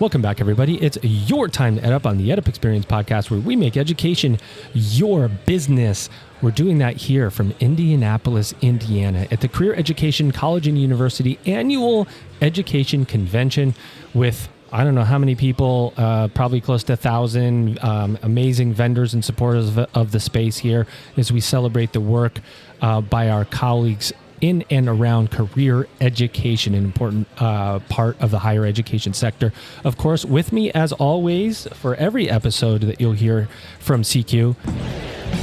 Welcome back, everybody. It's your time to EdUp on the EdUp Experience podcast, where we make education your business. We're doing that here from Indianapolis, Indiana, at the Career Education College and University Annual Education Convention with I don't know how many people, probably close to 1,000 amazing vendors and supporters of the space here as we celebrate the work by our colleagues in and around career education, an important part of the higher education sector. Of course, with me, as always, for every episode that you'll hear from CQ,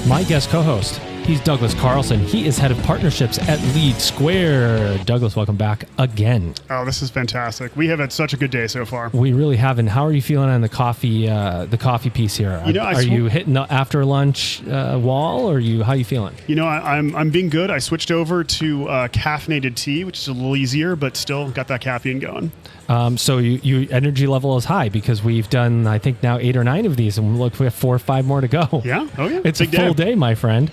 my guest co-host. He's Douglas Carlson. He is head of partnerships at Lead Square. Douglas, welcome back again. Oh, this is fantastic. We have had such a good day so far. We really have. And how are you feeling on the coffee piece here? Are you hitting the after lunch wall, or how are you feeling? I'm being good. I switched over to caffeinated tea, which is a little easier, but still got that caffeine going. So your energy level is high because we've done, I think, now 8 or 9 of these, and we have 4 or 5 more to go. Yeah? Oh, yeah. It's a full day, my friend.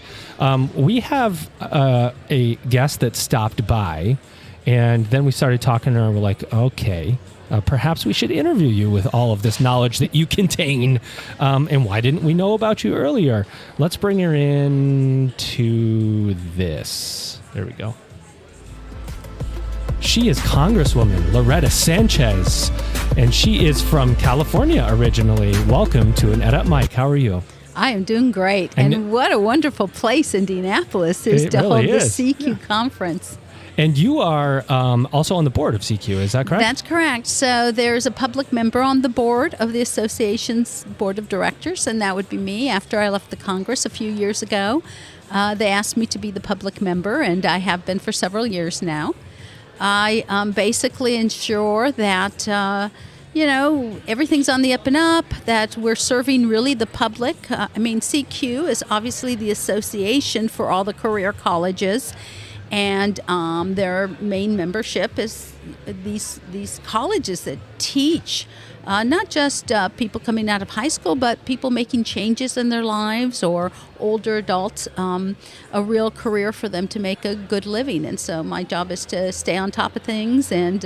We have a guest that stopped by, and then we started talking to her, and we're like, okay, perhaps we should interview you with all of this knowledge that you contain. And why didn't we know about you earlier? Let's bring her in to this. There we go. She is Congresswoman Loretta Sanchez, and she is from California originally. Welcome to an EdUp Mic. How are you? I am doing great. And what a wonderful place Indianapolis is to hold the CQ conference. And you are also on the board of CQ, is that correct? That's correct. So there's a public member on the board of the association's board of directors, and that would be me. After I left the Congress a few years ago, they asked me to be the public member, and I have been for several years now. I basically ensure that, everything's on the up and up, that we're serving really the public. CQ is obviously the association for all the career colleges, and their main membership is these colleges that teach not just people coming out of high school, but people making changes in their lives, or older adults, a real career for them to make a good living. And so my job is to stay on top of things and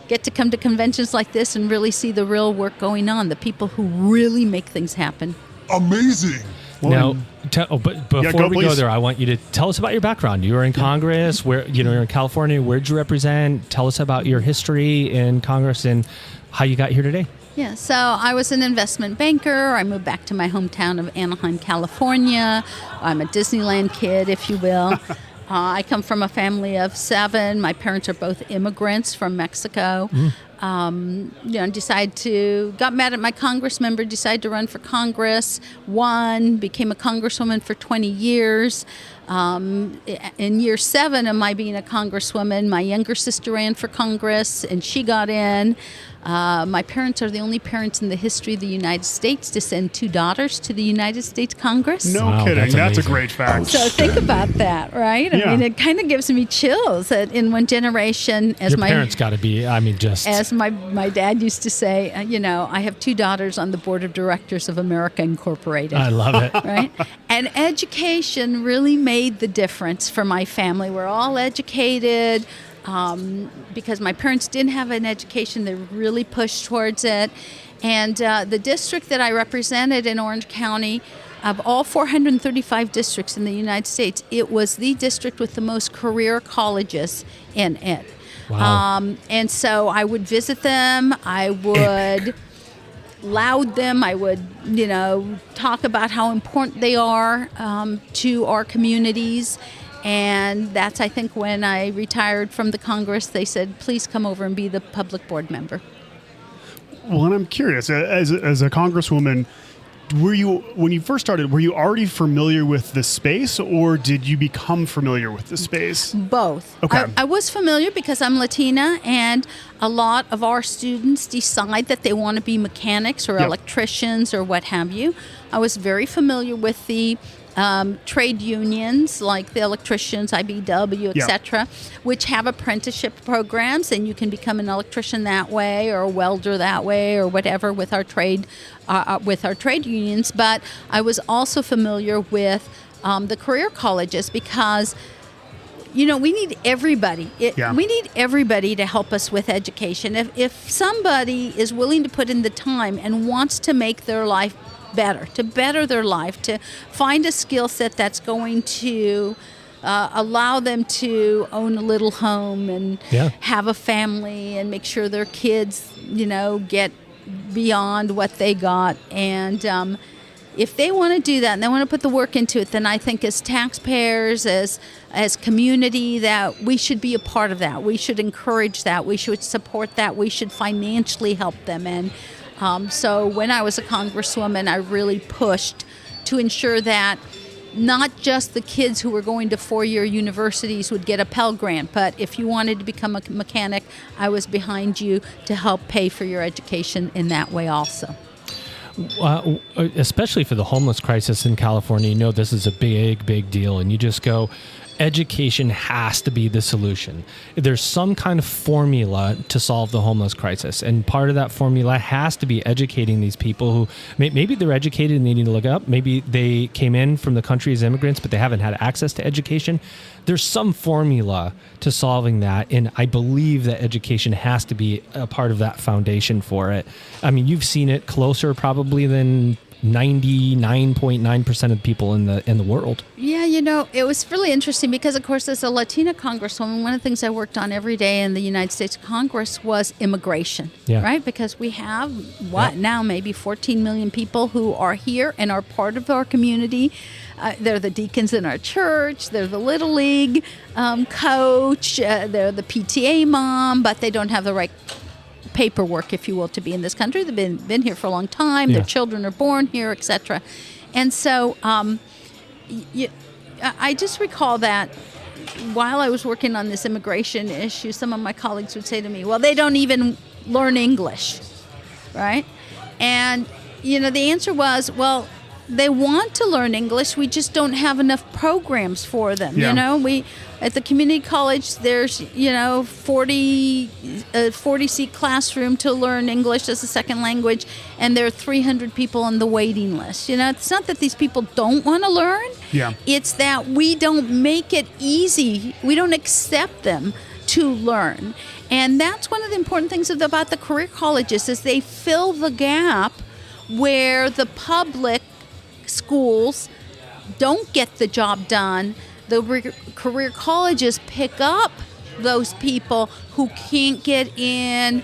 get to come to conventions like this and really see the real work going on, the people who really make things happen. Amazing. Now, but before we go there, I want you to tell us about your background. You were in Congress, you're in California. Where'd you represent? Tell us about your history in Congress and how you got here today. Yeah, so I was an investment banker. I moved back to my hometown of Anaheim, California. I'm a Disneyland kid, if you will. I come from a family of 7. My parents are both immigrants from Mexico. Got mad at my Congress member, decided to run for Congress, won, became a Congresswoman for 20 years. In year 7 of my being a Congresswoman, my younger sister ran for Congress, and she got in. My parents are the only parents in the history of the United States to send 2 daughters to the United States Congress. No kidding. That's a great fact. So think about that, right? I mean, it kind of gives me chills that in one generation, as your parents got to be, as my dad used to say, I have 2 daughters on the board of directors of America Incorporated. I love it. Right? And education really made the difference for my family. We're all educated. Because my parents didn't have an education, they really pushed towards it. And the district that I represented in Orange County, of all 435 districts in the United States, it was the district with the most career colleges in it. Wow. And so I would visit them, I would laud them, I would, talk about how important they are to our communities. And that's, I think, when I retired from the Congress, they said, please come over and be the public board member. Well, and I'm curious, as a Congresswoman, when you first started, were you already familiar with the space, or did you become familiar with the space? Both. Okay. I was familiar because I'm Latina, and a lot of our students decide that they want to be mechanics or electricians or what have you. I was very familiar with the trade unions like the electricians, IBW, etc., which have apprenticeship programs, and you can become an electrician that way or a welder that way or whatever with our trade unions. But I was also familiar with the career colleges because we need everybody. Yeah. We need everybody to help us with education. If somebody is willing to put in the time and wants to make their life better, to better their life, to find a skill set that's going to allow them to own a little home and have a family and make sure their kids, get beyond what they got. And if they want to do that and they want to put the work into it, then I think as taxpayers, as community, that we should be a part of that. We should encourage that. We should support that. We should financially help them. And so when I was a congresswoman, I really pushed to ensure that not just the kids who were going to four-year universities would get a Pell Grant, but if you wanted to become a mechanic, I was behind you to help pay for your education in that way also. Especially for the homeless crisis in California, this is a big deal, and you just go, education has to be the solution. There's some kind of formula to solve the homeless crisis, and part of that formula has to be educating these people who maybe they're educated and they need to look it up. Maybe they came in from the country as immigrants, but they haven't had access to education. There's some formula to solving that, and I believe that education has to be a part of that foundation for it. I mean, you've seen it closer probably than 99.9% of people in the world. Yeah, it was really interesting because, of course, as a Latina congresswoman, one of the things I worked on every day in the United States Congress was immigration, right? Because we have, now maybe 14 million people who are here and are part of our community. They're the deacons in our church, they're the Little League coach, they're the PTA mom, but they don't have the right paperwork, if you will, to be in this country. They've been here for a long time. Their children are born here, etc. And so I just recall that while I was working on this immigration issue, some of my colleagues would say to me, well, they don't even learn English, right? And, the answer was, well, they want to learn English. We just don't have enough programs for them. We at the community college, there's 40-seat classroom to learn English as a second language, and there are 300 people on the waiting list. It's not that these people don't want to learn. Yeah. It's that we don't make it easy. We don't accept them to learn, and that's one of the important things about the career colleges is they fill the gap where the public schools don't get the job done. The career colleges pick up those people who can't get in,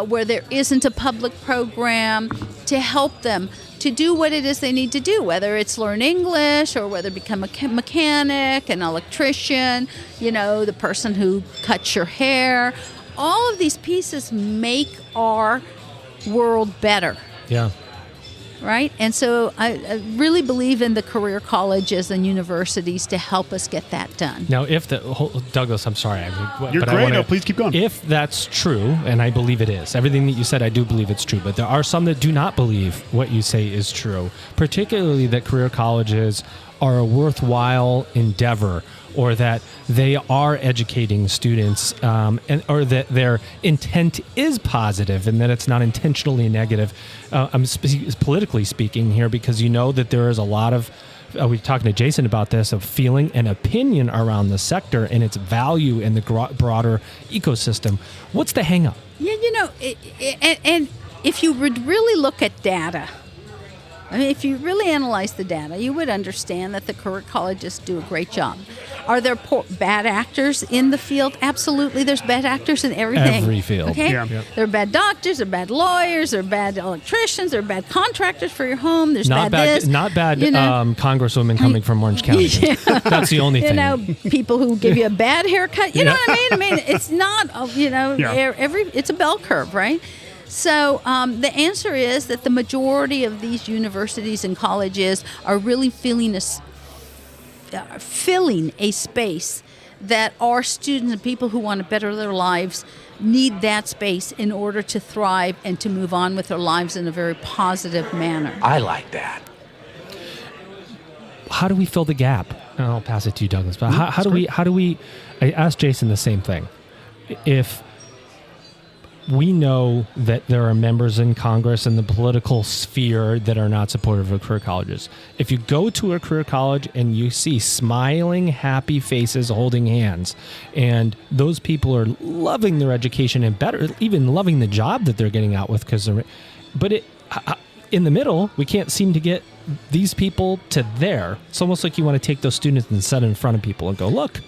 where there isn't a public program to help them to do what it is they need to do, whether it's learn English or whether become a mechanic, an electrician, the person who cuts your hair. All of these pieces make our world better. Yeah. Right? And so I really believe in the career colleges and universities to help us get that done. Now, Douglas, I'm sorry. You're great. No, please keep going. If that's true, and I believe it is, everything that you said, I do believe it's true, but there are some that do not believe what you say is true, particularly that career colleges are a worthwhile endeavor, or that they are educating students, or that their intent is positive and that it's not intentionally negative. I'm politically speaking here because that there is a lot of, we were talking to Jason about this, of feeling and opinion around the sector and its value in the broader ecosystem. What's the hang up? Yeah, and if you would really look at data, if you really analyze the data, you would understand that the career colleges do a great job. Are there bad actors in the field? Absolutely. There's bad actors in everything. Every field. Okay? Yeah. Yep. There are bad doctors, there are bad lawyers, there are bad electricians, there are bad contractors for your home, there's not bad this. Not bad congresswomen coming from Orange County. Yeah. That's the only thing. People who give you a bad haircut. You know what I mean? I mean, it's not, it's a bell curve, right? So the answer is that the majority of these universities and colleges are really filling a space that our students and people who want to better their lives need that space in order to thrive and to move on with their lives in a very positive manner. I like that. How do we fill the gap? And I'll pass it to you, Douglas. But how do we? I asked Jason the same thing. If we know that there are members in Congress and the political sphere that are not supportive of career colleges. If you go to a career college and you see smiling, happy faces holding hands, and those people are loving their education and better, even loving the job that they're getting out with, in the middle, we can't seem to get these people to there. It's almost like you want to take those students and set in front of people and go, look.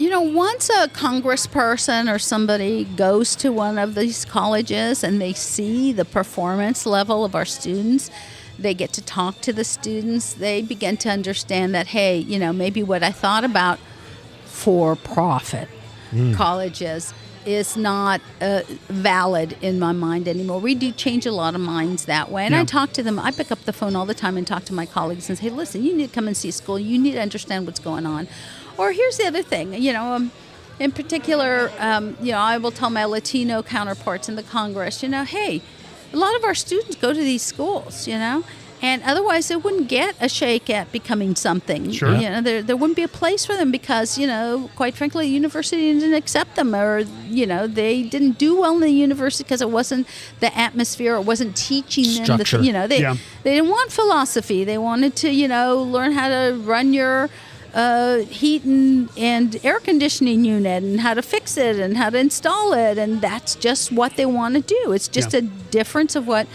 Once a congressperson or somebody goes to one of these colleges and they see the performance level of our students, they get to talk to the students, they begin to understand that, hey, maybe what I thought about for-profit colleges is not valid in my mind anymore. We do change a lot of minds that way. And I talk to them. I pick up the phone all the time and talk to my colleagues and say, listen, you need to come and see school. You need to understand what's going on. Or here's the other thing, in particular, I will tell my Latino counterparts in the Congress, hey, a lot of our students go to these schools, and otherwise they wouldn't get a shake at becoming something. Sure. There wouldn't be a place for them because, quite frankly, the university didn't accept them, or, they didn't do well in the university because it wasn't the atmosphere, it wasn't teaching Structure. them. They didn't want philosophy. They wanted to, learn how to run your heat and air conditioning unit and how to fix it and how to install it, and that's just what they want to do. It's just a difference of what,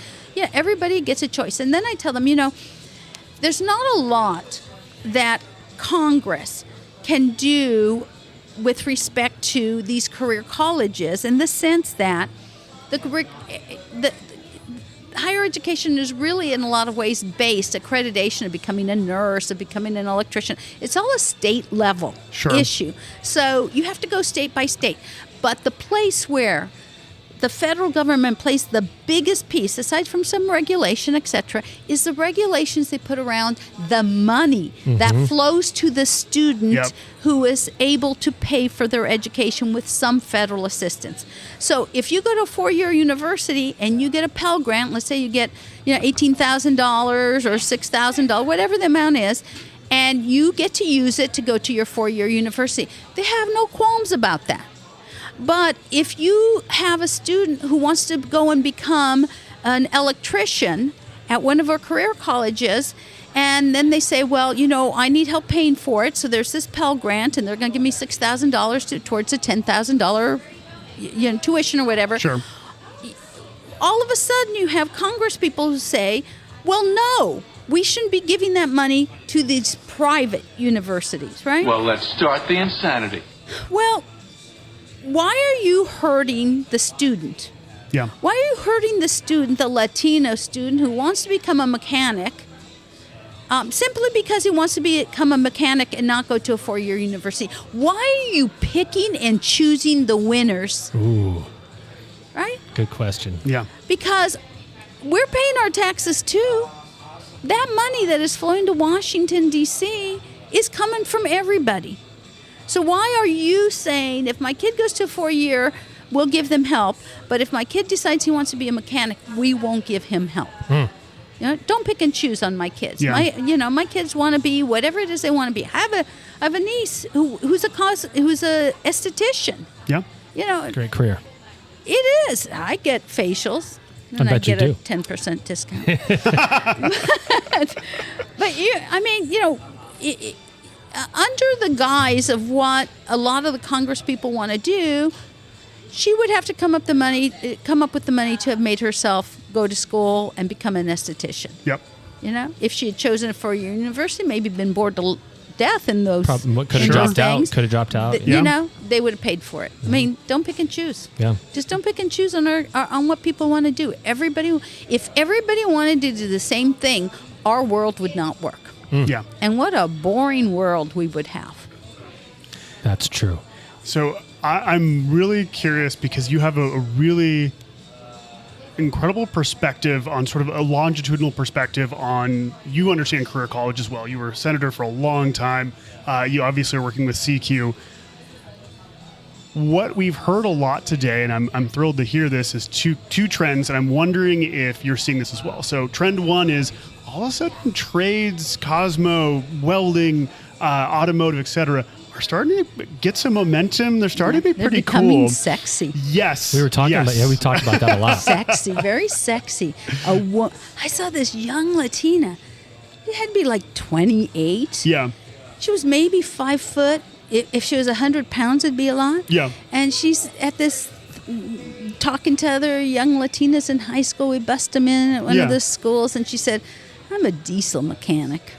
everybody gets a choice. And then I tell them, there's not a lot that Congress can do with respect to these career colleges, in the sense that the higher education is really, in a lot of ways, based accreditation of becoming a nurse, of becoming an electrician. It's all a state level issue. So you have to go state by state. But the place where the federal government plays the biggest piece, aside from some regulation, etc., is the regulations they put around the money that flows to the student who is able to pay for their education with some federal assistance. So if you go to a 4-year university and you get a Pell Grant, let's say you get $18,000 or $6,000, whatever the amount is, and you get to use it to go to your 4-year university, they have no qualms about that. But if you have a student who wants to go and become an electrician at one of our career colleges, and then they say, well, I need help paying for it, so there's this Pell Grant, and they're going to give me $6,000 towards a $10,000 tuition or whatever. Sure. All of a sudden, you have Congress people who say, well, no, we shouldn't be giving that money to these private universities, right? Well, let's start the insanity. Well, why are you hurting the student? Yeah. Why are you hurting the student, the Latino student who wants to become a mechanic, simply because he wants to become a mechanic and not go to a 4-year university? Why are you picking and choosing the winners? Ooh. Right? Good question. Yeah. Because we're paying our taxes too. That money that is flowing to Washington, D.C. is coming from everybody. So why are you saying, if my kid goes to a 4-year, we'll give them help, but if my kid decides he wants to be a mechanic, we won't give him help? Don't pick and choose on my kids. Yeah. My kids want to be whatever it is they want to be. I have a niece who's a esthetician. Yeah. Great career. It is. I get facials. And I bet you get do. a 10% discount. but under the guise of what a lot of the Congress people want to do, she would have to come up with the money to have made herself go to school and become an esthetician. Yep. If she had chosen a 4-year university, maybe been bored to death in those Could have dropped out. Could have dropped out. They would have paid for it. I mean, don't pick and choose. Yeah. Just don't pick and choose on what people want to do. If everybody wanted to do the same thing, our world would not work. Yeah. And what a boring world we would have. That's true. So I'm really curious because you have a really incredible perspective on sort of a longitudinal perspective on, you understand career college as well. You were a senator for a long time. You obviously are working with CQ. What we've heard a lot today, and I'm thrilled to hear this, is two trends, and I'm wondering if you're seeing this as well. So trend one is all of a sudden trades, Cosmo, welding, automotive, etc., are are starting to get some momentum. They're starting to be They're pretty becoming cool. sexy. Yes. We were talking yes. about we talked about that a lot. Sexy, very sexy. I saw this young Latina. It had to be like 28. Yeah. She was maybe 5 foot. If she was 100 pounds, it'd be a lot. Yeah. And she's at this, talking to other young Latinas in high school. We bust them in at one of the schools, and she said, "I'm a diesel mechanic."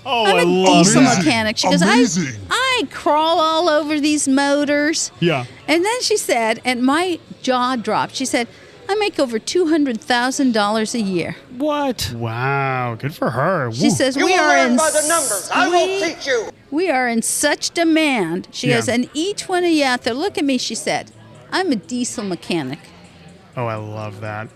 Oh, I'm I a love diesel that. mechanic. She goes, I crawl all over these motors. Yeah. And then she said, and my jaw dropped. She said, I make over $200,000 a year. What? Wow. Good for her. She Woo. says, You we will are learn in by the numbers. I will teach you. We are in such demand. She Yeah. goes, and each one of you out there, look at me, she said, I'm a diesel mechanic. Oh, I love that.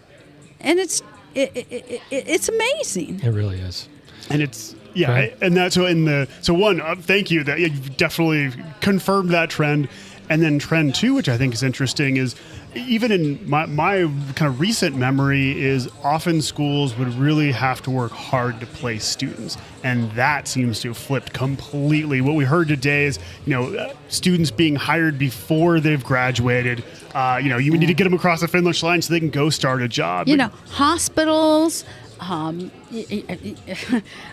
And it's amazing. It really is. And it's yeah, Right. and that's so one. Thank you that you've definitely confirmed that trend, and then trend two, which I think is interesting, is even in my kind of recent memory is often schools would really have to work hard to place students, and that seems to have flipped completely. What we heard today is students being hired before they've graduated. You need to get them across the finish line so they can go start a job. Hospitals,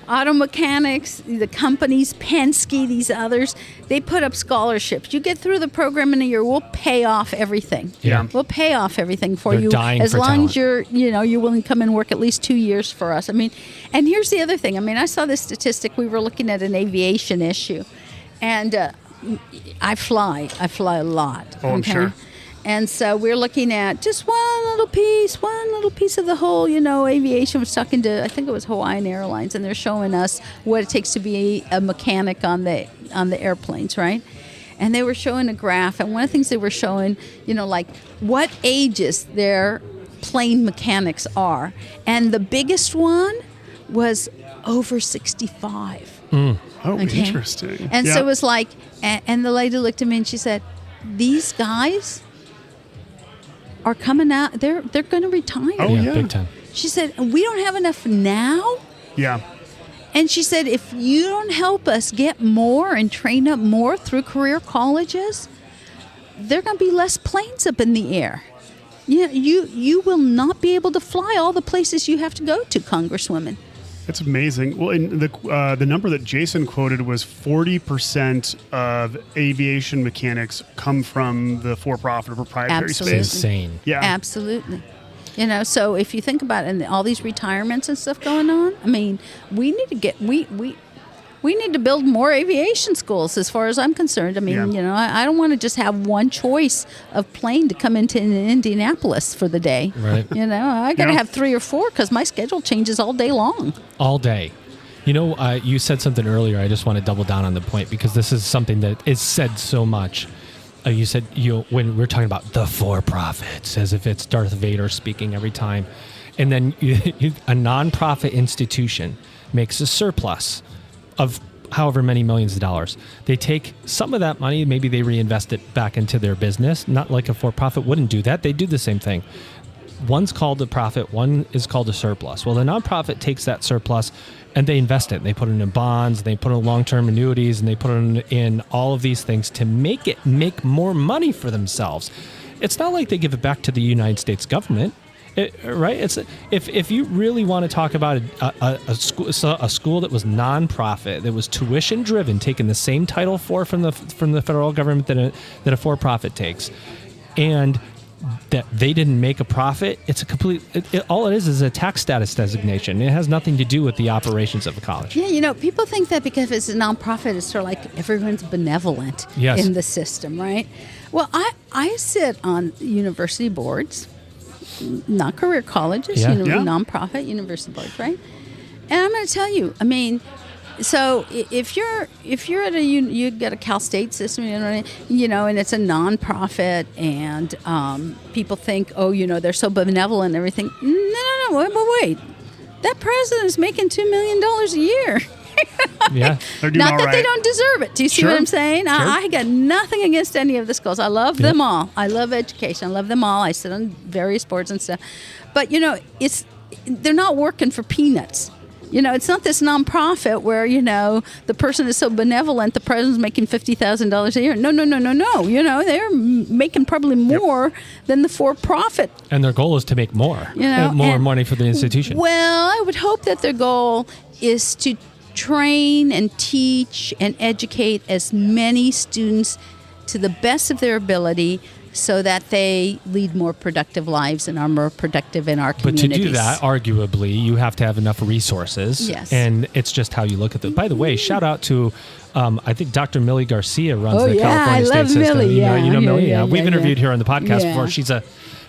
auto mechanics, the companies, Penske, these others, they put up scholarships. You get through the program in a year, we'll pay off everything. Yeah. We'll pay off everything for They're you dying as for long talent. as you're willing to come and work at least 2 years for us. I mean, and here's the other thing. I mean, I saw this statistic. We were looking at an aviation issue, and I fly a lot. Oh, I'm sure. And so we're looking at just one little piece of the whole, aviation. I was talking to, I think it was Hawaiian Airlines, and they're showing us what it takes to be a mechanic on the airplanes, right? And they were showing a graph, and one of the things they were showing, like what ages their plane mechanics are. And the biggest one was over 65. Oh, Okay. interesting. And Yeah. so it was like, and the lady looked at me and she said, these guys are coming out, they're going to retire. Oh, Yeah, yeah. big time. She said, we don't have enough now. Yeah. And she said, if you don't help us get more and train up more through career colleges, there are going to be less planes up in the air. You will not be able to fly all the places you have to go to, Congresswoman. That's amazing. Well, and the number that Jason quoted was 40% of aviation mechanics come from the for-profit or proprietary Absolutely. space. Insane. Yeah. Absolutely. So if you think about it, and all these retirements and stuff going on, I mean, we need to get we need to build more aviation schools, as far as I'm concerned. I mean, Yeah. I don't want to just have one choice of plane to come into Indianapolis for the day. Right. I got to Yeah. have 3 or 4 because my schedule changes all day long. All day. You said something earlier. I just want to double down on the point because this is something that is said so much. You said when we're talking about the for-profits, as if it's Darth Vader speaking every time, and then a nonprofit institution makes a surplus of however many millions of dollars. They take some of that money, maybe they reinvest it back into their business. Not like a for-profit wouldn't do that. They do the same thing. One's called a profit, one is called a surplus. Well, the nonprofit takes that surplus and they invest it. They put it in bonds, they put it in long-term annuities, and they put it in all of these things to make more money for themselves. It's not like they give it back to the United States government. Right? It's if you really want to talk about a school that was nonprofit, that was tuition driven, taking the same Title IV from the federal government that a for-profit takes, and that they didn't make a profit, it's a complete. All it is a tax status designation. It has nothing to do with the operations of a college. Yeah, people think that because it's a nonprofit, it's sort of like everyone's benevolent Yes. in the system, right? Well, I sit on university boards. Not career colleges, Yeah. Yeah. nonprofit university boards, right? And I'm going to tell you, I mean, so if you're at you get a Cal State system, and it's a nonprofit, and people think, they're so benevolent and everything. No, wait, that president's making $2 million a year. Yeah. They're doing Not all that right. they don't deserve it. Do you see Sure. what I'm saying? Sure. I got nothing against any of the schools. I love them all. I love education. I love them all. I sit on various boards and stuff. But they're not working for peanuts. It's not this nonprofit where, the person is so benevolent, the president's making $50,000 a year. No. They're making probably more than the for-profit. And their goal is to make more, more money for the institution. Well, I would hope that their goal is to train and teach and educate as many students to the best of their ability so that they lead more productive lives and are more productive in our communities. But to do that, arguably, you have to have enough resources. Yes. And it's just how you look at them. By the way, shout out to, I think Dr. Millie Garcia runs the California State System. Millie. You know Millie? Yeah. We've interviewed her on the podcast Yeah. before. She's a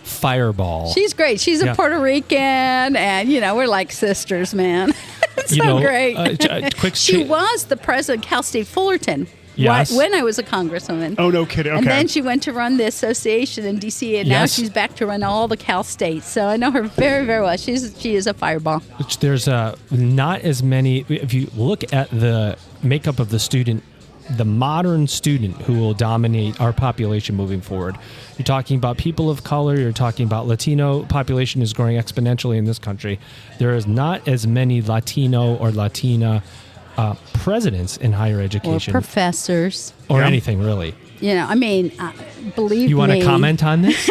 fireball. She's great. She's a Puerto Rican, and, we're like sisters, man. It's great. She was the president of Cal State Fullerton. Yes. When I was a congresswoman. Oh, no kidding. Okay. And then she went to run the association in D.C., and now she's back to run all the Cal States. So I know her very, very well. She is a fireball. There's not as many. If you look at the makeup of the student, the modern student who will dominate our population moving forward, you're talking about people of color, you're talking about Latino population is growing exponentially in this country. There is not as many Latino or Latina presidents in higher education. Or professors. Or anything, really. Believe me. You want to comment on this?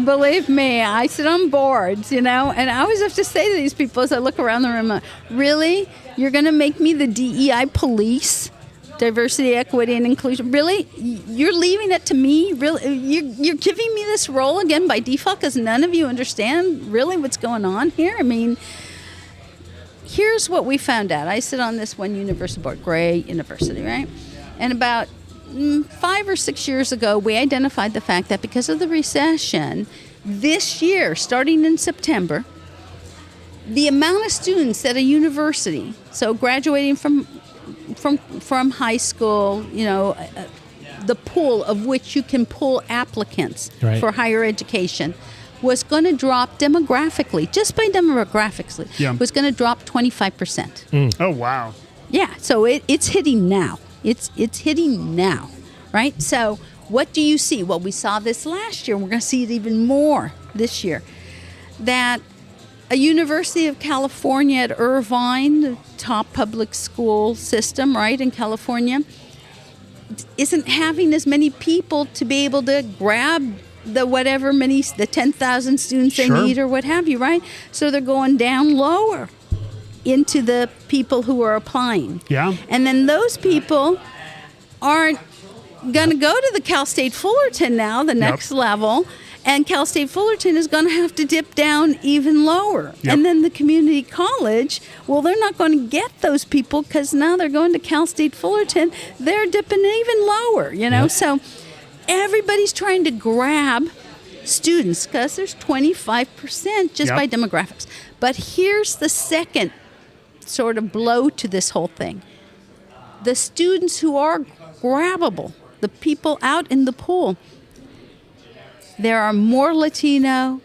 Believe me, I sit on boards, and I always have to say to these people as I look around the room, really? You're going to make me the DEI police? Diversity, equity, and inclusion. Really? You're leaving it to me? Really? You're giving me this role again by default because none of you understand really what's going on here? Here's what we found out. I sit on this one university board, great university, right? And about 5 or 6 years ago, we identified the fact that because of the recession, this year, starting in September, the amount of students at a university, so graduating from high school, the pool of which you can pull applicants for higher education, was going to drop demographically, just by demographics, was going to drop 25%. Oh, wow. Yeah, so it's hitting now. It's hitting now, right? So what do you see? Well, we saw this last year, and we're going to see it even more this year, that a University of California at Irvine, the top public school system, right, in California, isn't having as many people to be able to grab the 10,000 students they need or what have you, right? So they're going down lower into the people who are applying. Yeah. And then those people aren't going to go to the Cal State Fullerton now, the next level, and Cal State Fullerton is going to have to dip down even lower. Yep. And then the community college, well, they're not going to get those people because now they're going to Cal State Fullerton. They're dipping even lower, So everybody's trying to grab students because there's 25% just by demographics. But here's the second sort of blow to this whole thing. The students who are grabbable, the people out in the pool, there are more Latino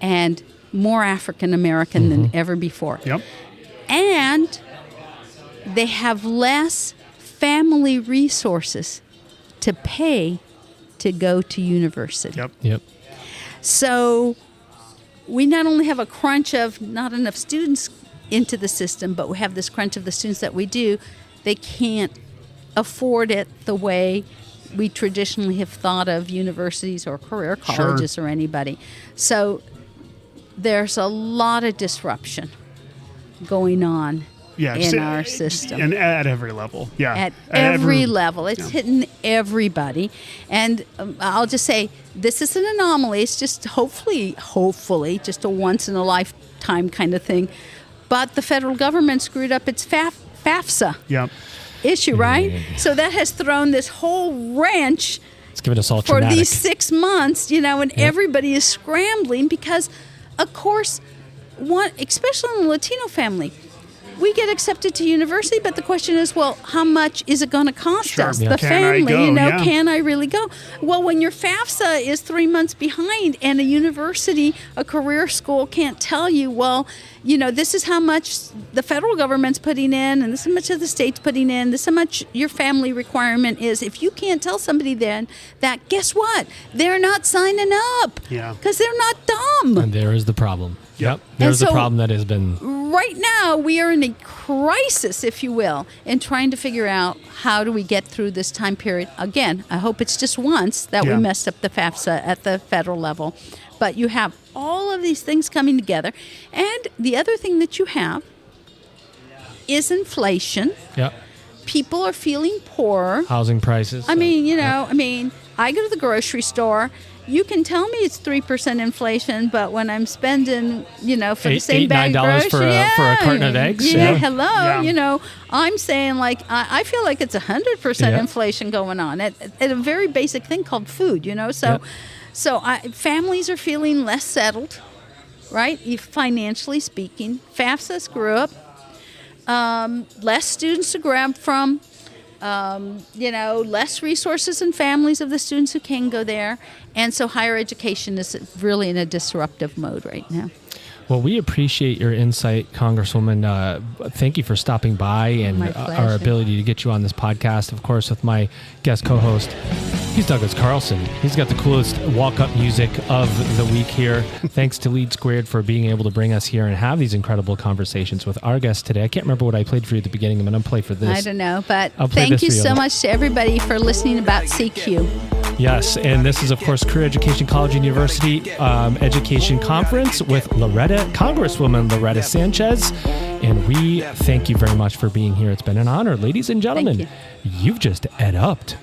and more African American than ever before. Yep. And they have less family resources to pay to go to university. Yep. So we not only have a crunch of not enough students into the system, but we have this crunch of the students that we do. They can't afford it the way we traditionally have thought of universities or career colleges or anybody. So there's a lot of disruption going on in our system. And at every level. Yeah. At every level. It's hitting everybody. And I'll just say, this is an anomaly. It's just hopefully, just a once-in-a-lifetime kind of thing. But the federal government screwed up its FAFSA issue, right? So that has thrown this whole wrench It's given us all for traumatic. these 6 months, and everybody is scrambling because, of course, especially in the Latino family, we get accepted to university, but the question is, well, how much is it going to cost us? The family, can I really go? Well, when your FAFSA is 3 months behind and a university, a career school can't tell you, well, this is how much the federal government's putting in and this is how much the state's putting in, this is how much your family requirement is. If you can't tell somebody then that, guess what? They're not signing up. Yeah. Because they're not dumb. And there is the problem. Yep. There's And a so- problem that has been. Right now, we are in a crisis, if you will, in trying to figure out how do we get through this time period. Again, I hope it's just once that we Yeah. messed up the FAFSA at the federal level. But you have all of these things coming together. And the other thing that you have is inflation. Yep. People are feeling poorer. Housing prices. I mean, I go to the grocery store. You can tell me it's 3% inflation, but when I'm spending, for the same bag of $8-9 groceries, for a carton of eggs? Yeah, Yeah. hello. Yeah. I'm saying I feel like it's 100% Yeah. inflation going on at a very basic thing called food. So families are feeling less settled, right? Financially speaking, FAFSA screw up. Less students to grab from. Less resources and families of the students who can go there. And so higher education is really in a disruptive mode right now. Well, we appreciate your insight, Congresswoman. Thank you for stopping by and My our pleasure. ability to get you on this podcast. Of course, with my guest co-host, he's Douglas Carlson. He's got the coolest walk-up music of the week here. Thanks to Lead Squared for being able to bring us here and have these incredible conversations with our guest today. I can't remember what I played for you at the beginning. I'm going to play for this. I don't know, but I'll play thank this you for you. so much to everybody for listening about CQ. Yes, and this is, of course, Career Education College and University Education Conference with Congresswoman Loretta Sanchez. And we thank you very much for being here. It's been an honor. Ladies and gentlemen, Thank you've just ed-upped.